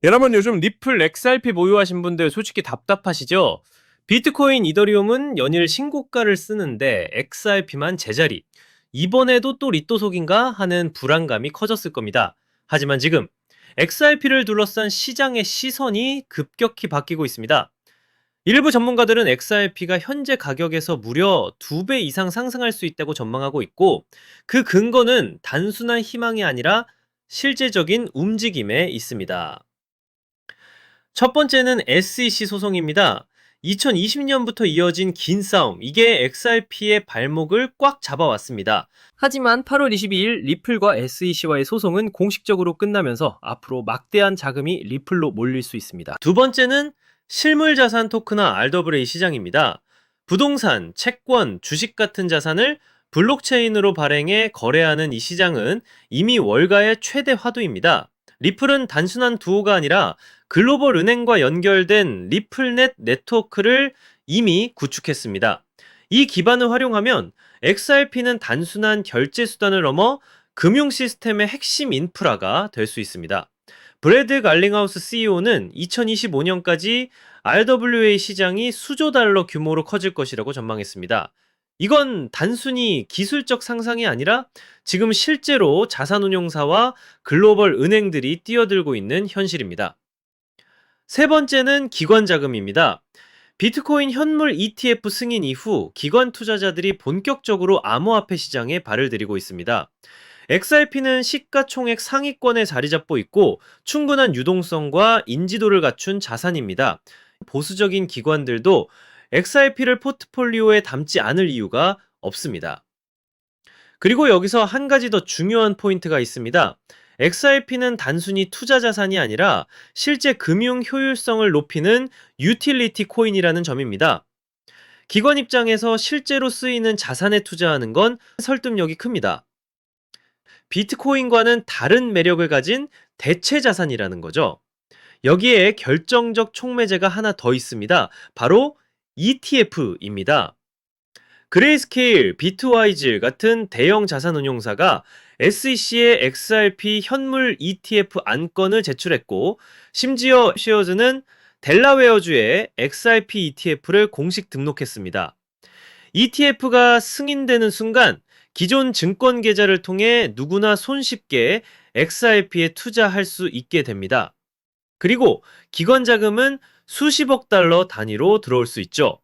여러분 요즘 리플 XRP 보유하신 분들 솔직히 답답하시죠? 비트코인, 이더리움은 연일 신고가를 쓰는데 XRP만 제자리. 이번에도 또 리또 속인가 하는 불안감이 커졌을 겁니다. 하지만 지금 XRP를 둘러싼 시장의 시선이 급격히 바뀌고 있습니다. 일부 전문가들은 XRP가 현재 가격에서 무려 2배 이상 상승할 수 있다고 전망하고 있고, 그 근거는 단순한 희망이 아니라 실제적인 움직임에 있습니다. 첫 번째는 SEC 소송입니다. 2020년부터 이어진 긴 싸움, 이게 XRP의 발목을 꽉 잡아왔습니다. 하지만 8월 22일 리플과 SEC와의 소송은 공식적으로 끝나면서 앞으로 막대한 자금이 리플로 몰릴 수 있습니다. 두 번째는 실물자산 토크나 RWA 시장입니다. 부동산, 채권, 주식 같은 자산을 블록체인으로 발행해 거래하는 이 시장은 이미 월가의 최대 화두입니다. 리플은 단순한 두오가 아니라 글로벌 은행과 연결된 리플넷 네트워크를 이미 구축했습니다. 이 기반을 활용하면 XRP는 단순한 결제 수단을 넘어 금융 시스템의 핵심 인프라가 될 수 있습니다. 브래드 갈링하우스 CEO는 2025년까지 RWA 시장이 수조 달러 규모로 커질 것이라고 전망했습니다. 이건 단순히 기술적 상상이 아니라 지금 실제로 자산운용사와 글로벌 은행들이 뛰어들고 있는 현실입니다. 세 번째는 기관 자금입니다. 비트코인 현물 ETF 승인 이후 기관 투자자들이 본격적으로 암호화폐 시장에 발을 들이고 있습니다. XRP는 시가총액 상위권에 자리 잡고 있고 충분한 유동성과 인지도를 갖춘 자산입니다. 보수적인 기관들도 XRP를 포트폴리오에 담지 않을 이유가 없습니다. 그리고 여기서 한 가지 더 중요한 포인트가 있습니다. XRP는 단순히 투자 자산이 아니라 실제 금융 효율성을 높이는 유틸리티 코인이라는 점입니다. 기관 입장에서 실제로 쓰이는 자산에 투자하는 건 설득력이 큽니다. 비트코인과는 다른 매력을 가진 대체 자산이라는 거죠. 여기에 결정적 촉매제가 하나 더 있습니다. 바로 ETF입니다. 그레이스케일, 비트와이즈 같은 대형 자산운용사가 SEC의 XRP 현물 ETF 안건을 제출했고, 심지어 쉐어즈는 델라웨어주에 XRP ETF를 공식 등록했습니다. ETF가 승인되는 순간 기존 증권 계좌를 통해 누구나 손쉽게 XRP에 투자할 수 있게 됩니다. 그리고 기관 자금은 수십억 달러 단위로 들어올 수 있죠.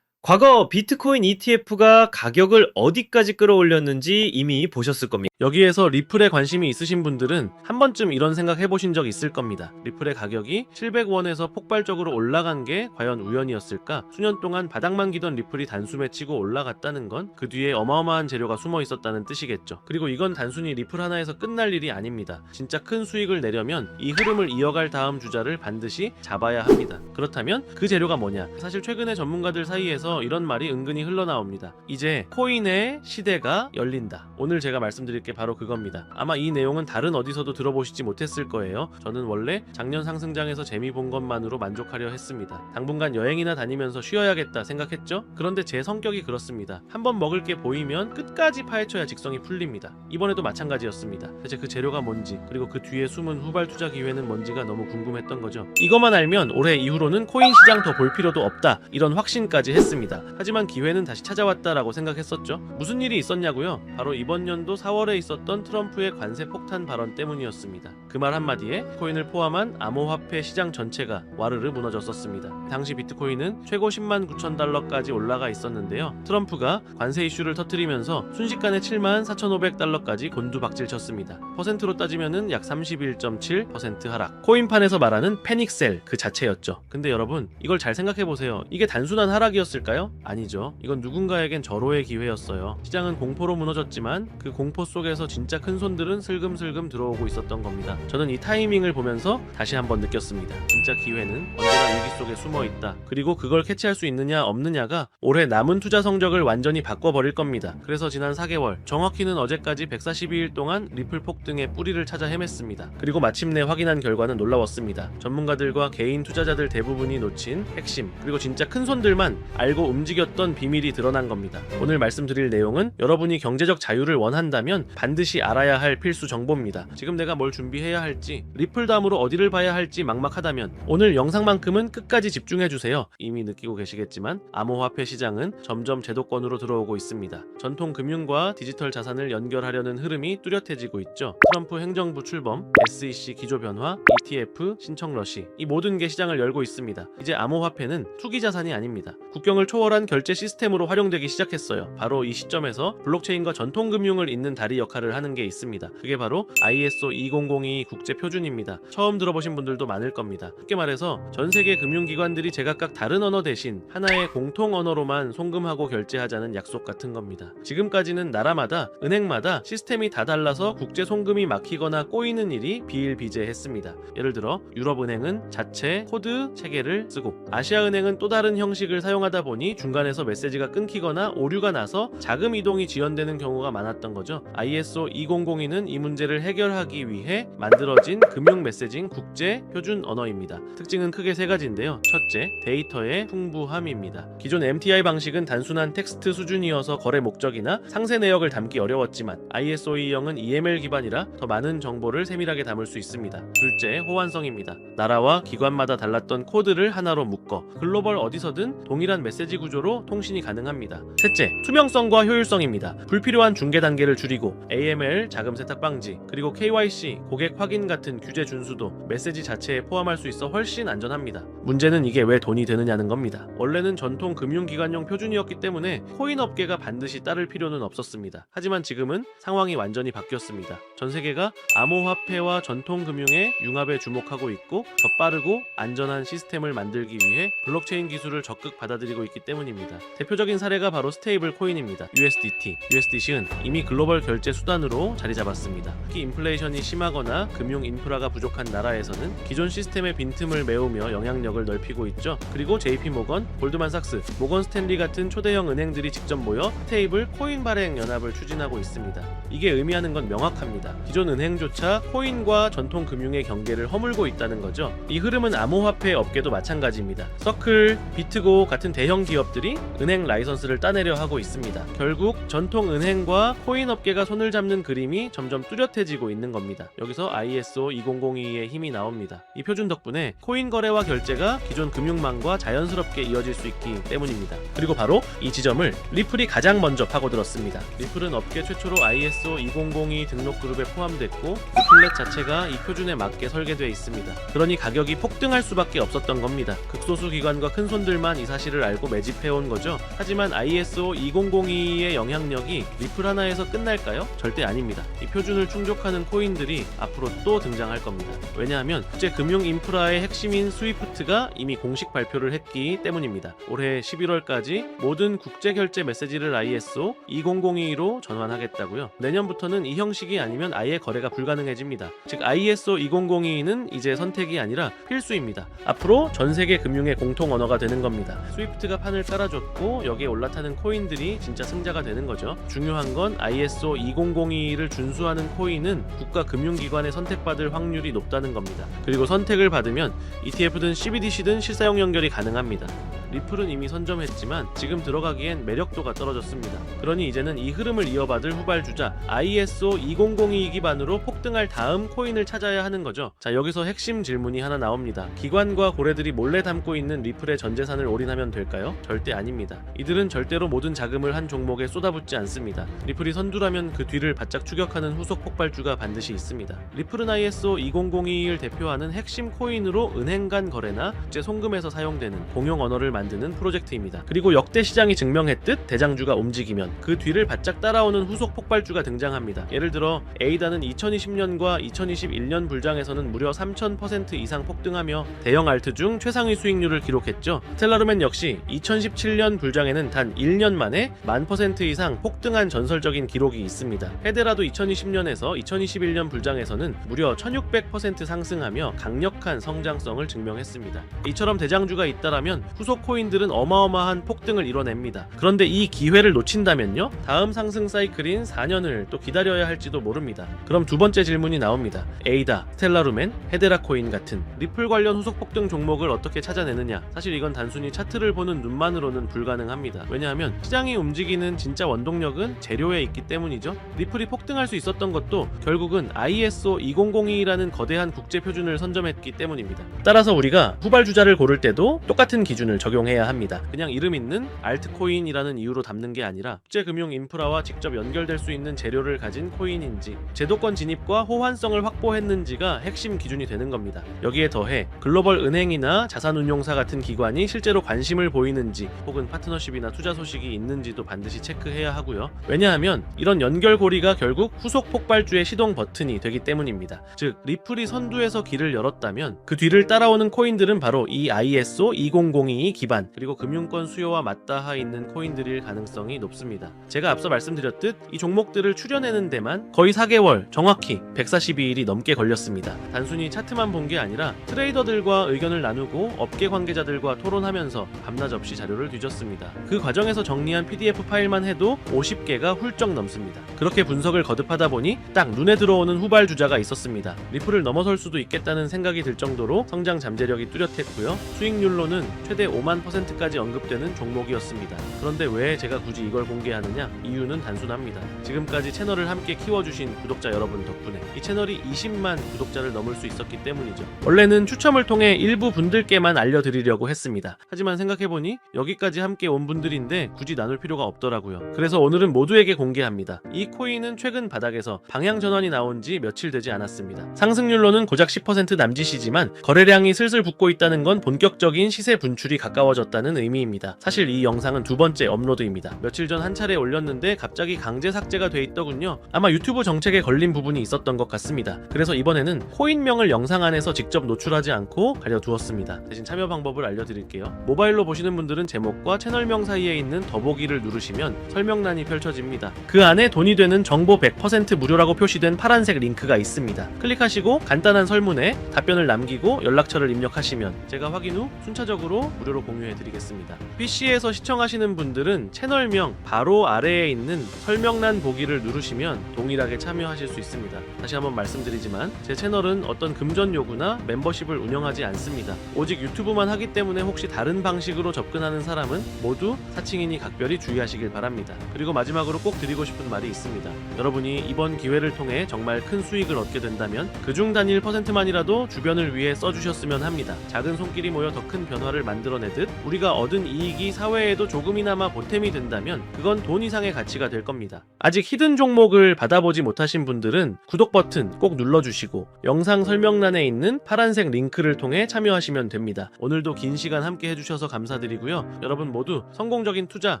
과거 비트코인 ETF가 가격을 어디까지 끌어올렸는지 이미 보셨을 겁니다. 여기에서 리플에 관심이 있으신 분들은 한 번쯤 이런 생각 해보신 적 있을 겁니다. 리플의 가격이 700원에서 폭발적으로 올라간 게 과연 우연이었을까? 수년 동안 바닥만 기던 리플이 단숨에 치고 올라갔다는 건 그 뒤에 어마어마한 재료가 숨어 있었다는 뜻이겠죠. 그리고 이건 단순히 리플 하나에서 끝날 일이 아닙니다. 진짜 큰 수익을 내려면 이 흐름을 이어갈 다음 주자를 반드시 잡아야 합니다. 그렇다면 그 재료가 뭐냐? 사실 최근에 전문가들 사이에서 이런 말이 은근히 흘러나옵니다. 이제 코인의 시대가 열린다. 오늘 제가 말씀드릴 게 바로 그겁니다. 아마 이 내용은 다른 어디서도 들어보시지 못했을 거예요. 저는 원래 작년 상승장에서 재미 본 것만으로 만족하려 했습니다. 당분간 여행이나 다니면서 쉬어야겠다 생각했죠? 그런데 제 성격이 그렇습니다. 한번 먹을 게 보이면 끝까지 파헤쳐야 직성이 풀립니다. 이번에도 마찬가지였습니다. 대체 그 재료가 뭔지, 그리고 그 뒤에 숨은 후발 투자 기회는 뭔지가 너무 궁금했던 거죠. 이것만 알면 올해 이후로는 코인 시장 더 볼 필요도 없다, 이런 확신까지 했습니다. 하지만 기회는 다시 찾아왔다라고 생각했었죠. 무슨 일이 있었냐고요? 바로 이번 연도 4월에 있었던 트럼프의 관세 폭탄 발언 때문이었습니다. 그 말 한마디에 코인을 포함한 암호화폐 시장 전체가 와르르 무너졌었습니다. 당시 비트코인은 최고 10만 9천 달러까지 올라가 있었는데요. 트럼프가 관세 이슈를 터뜨리면서 순식간에 7만 4,500달러까지 곤두박질 쳤습니다. 퍼센트로 따지면은 약 31.7% 하락. 코인판에서 말하는 패닉셀 그 자체였죠. 근데 여러분, 이걸 잘 생각해보세요. 이게 단순한 하락이었을까요? 아니죠. 이건 누군가에겐 절호의 기회였어요. 시장은 공포로 무너졌지만 그 공포 속에서 진짜 큰 손들은 슬금슬금 들어오고 있었던 겁니다. 저는 이 타이밍을 보면서 다시 한번 느꼈습니다. 진짜 기회는 언제나 위기 속에 숨어 있다. 그리고 그걸 캐치할 수 있느냐 없느냐가 올해 남은 투자 성적을 완전히 바꿔버릴 겁니다. 그래서 지난 4개월, 정확히는 어제까지 142일 동안 리플 폭등의 뿌리를 찾아 헤맸습니다. 그리고 마침내 확인한 결과는 놀라웠습니다. 전문가들과 개인 투자자들 대부분이 놓친 핵심, 그리고 진짜 큰 손들만 알고 움직였던 비밀이 드러난 겁니다. 오늘 말씀드릴 내용은 여러분이 경제적 자유를 원한다면 반드시 알아야 할 필수 정보입니다. 지금 내가 뭘 준비해야 할지, 리플 다음으로 어디를 봐야 할지 막막하다면 오늘 영상만큼은 끝까지 집중해주세요. 이미 느끼고 계시겠지만 암호화폐 시장은 점점 제도권으로 들어오고 있습니다. 전통 금융과 디지털 자산을 연결하려는 흐름이 뚜렷해지고 있죠. 트럼프 행정부 출범, SEC 기조 변화, ETF 신청 러시, 이 모든 게 시장을 열고 있습니다. 이제 암호화폐는 투기 자산이 아닙니다. 국경을 초월한 결제 시스템으로 활용되기 시작했어요. 바로 이 시점에서 블록체인과 전통 금융을 잇는 다리 역할을 하는 게 있습니다. 그게 바로 ISO 20022 국제 표준입니다. 처음 들어보신 분들도 많을 겁니다. 쉽게 말해서 전 세계 금융기관들이 제각각 다른 언어 대신 하나의 공통 언어로만 송금하고 결제하자는 약속 같은 겁니다. 지금까지는 나라마다, 은행마다 시스템이 다 달라서 국제 송금이 막히거나 꼬이는 일이 비일비재했습니다. 예를 들어 유럽은행은 자체 코드 체계를 쓰고, 아시아은행은 또 다른 형식을 사용하다 보니 중간에서 메시지가 끊기거나 오류가 나서 자금 이동이 지연되는 경우가 많았던 거죠. ISO 2002는 이 문제를 해결하기 위해 만들어진 금융 메시징 국제 표준 언어입니다. 특징은 크게 세 가지인데요. 첫째, 데이터의 풍부함입니다. 기존 MTI 방식은 단순한 텍스트 수준이어서 거래 목적이나 상세 내역을 담기 어려웠지만 ISO 200은 EML 기반이라 더 많은 정보를 세밀하게 담을 수 있습니다. 둘째, 호환성입니다. 나라와 기관마다 달랐던 코드를 하나로 묶어 글로벌 어디서든 동일한 메시지 구조로 통신이 가능합니다. 셋째, 투명성과 효율성입니다. 불필요한 중개 단계를 줄이고 AML 자금 세탁 방지, 그리고 KYC 고객 확인 같은 규제 준수도 메시지 자체에 포함할 수 있어 훨씬 안전합니다. 문제는 이게 왜 돈이 되느냐는 겁니다. 원래는 전통 금융기관용 표준이었기 때문에 코인 업계가 반드시 따를 필요는 없었습니다. 하지만 지금은 상황이 완전히 바뀌었습니다. 전 세계가 암호화폐와 전통 금융의 융합에 주목하고 있고, 더 빠르고 안전한 시스템을 만들기 위해 블록체인 기술을 적극 받아들이고 있기 때문입니다. 대표적인 사례가 바로 스테이블 코인입니다. USDT. USDC는 이미 글로벌 결제 수단으로 자리 잡았습니다. 특히 인플레이션이 심하거나 금융 인프라가 부족한 나라에서는 기존 시스템의 빈틈을 메우며 영향력을 넓히고 있죠. 그리고 JP모건, 골드만삭스, 모건 스탠리 같은 초대형 은행들이 직접 모여 스테이블 코인 발행 연합을 추진하고 있습니다. 이게 의미하는 건 명확합니다. 기존 은행조차 코인과 전통 금융의 경계를 허물고 있다는 거죠. 이 흐름은 암호화폐 업계도 마찬가지입니다. 서클, 비트고 같은 대형 기업들이 은행 라이선스를 따내려 하고 있습니다. 결국 전통 은행과 코인 업계가 손을 잡는 그림이 점점 뚜렷해지고 있는 겁니다. 여기서 ISO 2002의 힘이 나옵니다. 이 표준 덕분에 코인 거래와 결제가 기존 금융망과 자연스럽게 이어질 수 있기 때문입니다. 그리고 바로 이 지점을 리플이 가장 먼저 파고들었습니다. 리플은 업계 최초로 ISO 2002 등록 그룹에 포함됐고, 리플렛 자체가 이 표준에 맞게 설계되어 있습니다. 그러니 가격이 폭등할 수밖에 없었던 겁니다. 극소수 기관과 큰 손들만 이 사실을 알고 매집해온 거죠. 하지만 ISO 2002의 영향력이 리플 하나에서 끝날까요? 절대 아닙니다. 이 표준을 충족하는 코인들이 앞으로 또 등장할 겁니다. 왜냐하면 국제 금융 인프라의 핵심인 스위프트가 이미 공식 발표를 했기 때문입니다. 올해 11월까지 모든 국제 결제 메시지를 ISO 2002로 전환하겠다고요. 내년부터는 이 형식이 아니면 아예 거래가 불가능해집니다. 즉 ISO 2002는 이제 선택이 아니라 필수입니다. 앞으로 전 세계 금융의 공통 언어가 되는 겁니다. 스위프트가 판을 깔아줬고 여기에 올라타는 코인들이 진짜 승자가 되는 거죠. 중요한 건 ISO 2002를 준수하는 코인은 국가 금융기관에 선택받을 확률이 높다는 겁니다. 그리고 선택을 받으면 ETF든 CBDC든 실사용 연결이 가능합니다. 리플은 이미 선점했지만 지금 들어가기엔 매력도가 떨어졌습니다. 그러니 이제는 이 흐름을 이어받을 후발주자 ISO 2002 기반으로 폭등할 다음 코인을 찾아야 하는 거죠. 자, 여기서 핵심 질문이 하나 나옵니다. 기관과 고래들이 몰래 담고 있는 리플의 전 재산을 올인하면 될까요? 절대 아닙니다. 이들은 절대로 모든 자금을 한 종목에 쏟아붓지 않습니다. 리플이 선두라면 그 뒤를 바짝 추격하는 후속 폭발주가 반드시 있습니다. 리플은 ISO 2002를 대표하는 핵심 코인으로 은행 간 거래나 국제 송금에서 사용되는 공용 언어를 만드는 프로젝트입니다. 그리고 역대 시장이 증명했듯 대장주가 움직이면 그 뒤를 바짝 따라오는 후속 폭발주가 등장합니다. 예를 들어 에이다는 2020년과 2021년 불장에서는 무려 3000% 이상 폭등하며 대형 알트 중 최상위 수익률을 기록했죠. 스텔라르맨 역시 2017년 불장에는 단 1년 만에 1000% 이상 폭등한 전설적인 기록이 있습니다. 헤데라도 2020년에서 2021년 불장에서는 무려 1600% 상승하며 강력한 성장성을 증명했습니다. 이처럼 대장주가 있다라면 후속 코인들은 어마어마한 폭등을 이뤄냅니다. 그런데 이 기회를 놓친다면요? 다음 상승 사이클인 4년을 또 기다려야 할지도 모릅니다. 그럼 두 번째 질문이 나옵니다. 에이다, 스텔라루멘, 헤데라 코인 같은 리플 관련 후속 폭등 종목을 어떻게 찾아내느냐? 사실 이건 단순히 차트를 보는 눈만으로는 불가능합니다. 왜냐하면 시장이 움직이는 진짜 원동력은 재료에 있기 때문이죠. 리플이 폭등할 수 있었던 것도 결국은 ISO 2002라는 거대한 국제 표준을 선점했기 때문입니다. 따라서 우리가 후발주자를 고를 때도 똑같은 기준을 적용해야 합니다. 그냥 이름 있는 알트코인이라는 이유로 담는 게 아니라 국제금융 인프라와 직접 연결될 수 있는 재료를 가진 코인인지, 제도권 진입과 호환성을 확보했는지가 핵심 기준이 되는 겁니다. 여기에 더해 글로벌 은행이나 자산운용사 같은 기관이 실제로 관심을 보이는지 혹은 파트너십이나 투자 소식이 있는지도 반드시 체크해야 하고요. 왜냐하면 이런 연결고리가 결국 후속 폭발주의 시동 버튼이 되기 때문입니다. 즉 리플이 선두에서 길을 열었다면 그 뒤를 따라오는 코인들은 바로 이 ISO 2002 기반 그리고 금융권 수요와 맞닿아 있는 코인들일 가능성이 높습니다. 제가 앞서 말씀드렸듯 이 종목들을 추려내는 데만 거의 4개월, 정확히 142일이 넘게 걸렸습니다. 단순히 차트만 본 게 아니라 트레이더들과 의견을 나누고 업계 관계자들과 토론하면서 밤낮 없이 자료를 뒤졌습니다. 그 과정에서 정리한 PDF 파일만 해도 50개가 훌쩍 넘습니다. 그렇게 분석을 거듭하다 보니 딱 눈에 들어오는 후발주자가 있었습니다. 리플을 넘어설 수도 있겠다는 생각이 들 정도로 성장 잠재력이 뚜렷했고요. 수익률로는 최대 5만%까지 언급되는 종목이었습니다. 그런데 왜 제가 굳이 이걸 공개하느냐? 이유는 단순합니다. 지금까지 채널을 함께 키워주신 구독자 여러분 덕분에 이 채널이 20만 구독자를 넘을 수 있었기 때문이죠. 원래는 추첨을 통해 일부 분들께만 알려드리려고 했습니다. 하지만 생각해보니 여기까지 함께 온 분들인데 굳이 나눌 필요가 없더라고요. 그래서 오늘은 모두에게 공개합니다. 이 코인은 최근 바닥에서 방향 전환이 나온 지 며칠 되지 않았습니다. 상승률로는 고작 10% 남짓이지만 거래량이 슬슬 붙고 있다는 건 본격적인 시세 분출이 가까워졌다는 의미입니다. 사실 이 영상은 두 번째 업로드입니다. 며칠 전 한 차례 올렸는데 갑자기 강제 삭제가 돼 있더군요. 아마 유튜브 정책에 걸린 부분이 있었던 것 같습니다. 그래서 이번에는 코인명을 영상 안에서 직접 노출하지 않고 가려두었습니다. 대신 참여 방법을 알려드릴게요. 모바일로 보시는 분들은 제목과 채널명 사이에 있는 더보기를 누르시면 설명란이 펼쳐집니다. 그 안에 돈이 되는 정보 100% 무료라고 표시된 파란색 링크가 있습니다. 클릭하시고 간단한 설문에 답변을 남기고 연락처를 입력하시면 제가 확인 후 순차적으로 무료로 공유해드리겠습니다. PC에서 시청하시는 분들은 채널명 바로 아래에 있는 설명란 보기를 누르시면 동일하게 참여하실 수 있습니다. 다시 한번 말씀드리지만 제 채널은 어떤 금전 요구나 멤버십을 운영하지 않습니다. 오직 유튜브만 하기 때문에 혹시 다른 방식으로 접근하는 사람은 모두 사칭이니 각별히 주의하시길 바랍니다. 그리고 마지막으로 꼭 드리고 싶은 말이 있습니다. 여러분이 이번 기회를 통해 정말 큰 수익을 얻게 된다면 그중 단일 %만이라도 주변을 위해 써주셨으면 합니다. 작은 손길이 모여 더 큰 변화를 만들어내듯 우리가 얻은 이익이 사회에도 조금이나마 보탬이 된다면 그건 돈 이상의 가치가 될 겁니다. 아직 히든 종목을 받아보지 못하신 분들은 구독 버튼 꼭 눌러주시고 영상 설명란에 있는 파란색 링크를 통해 참여하시면 됩니다. 오늘도 긴 시간 함께 해주셔서 감사드리고요. 여러분 모두 성공적인 투자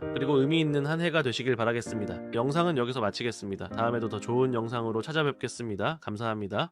그리고 의미 있는 한 해가 되시길 바라겠습니다. 영상은 여기서 마치겠습니다. 다음에도 더 좋은 영상으로 찾아뵙겠습니다. 감사합니다.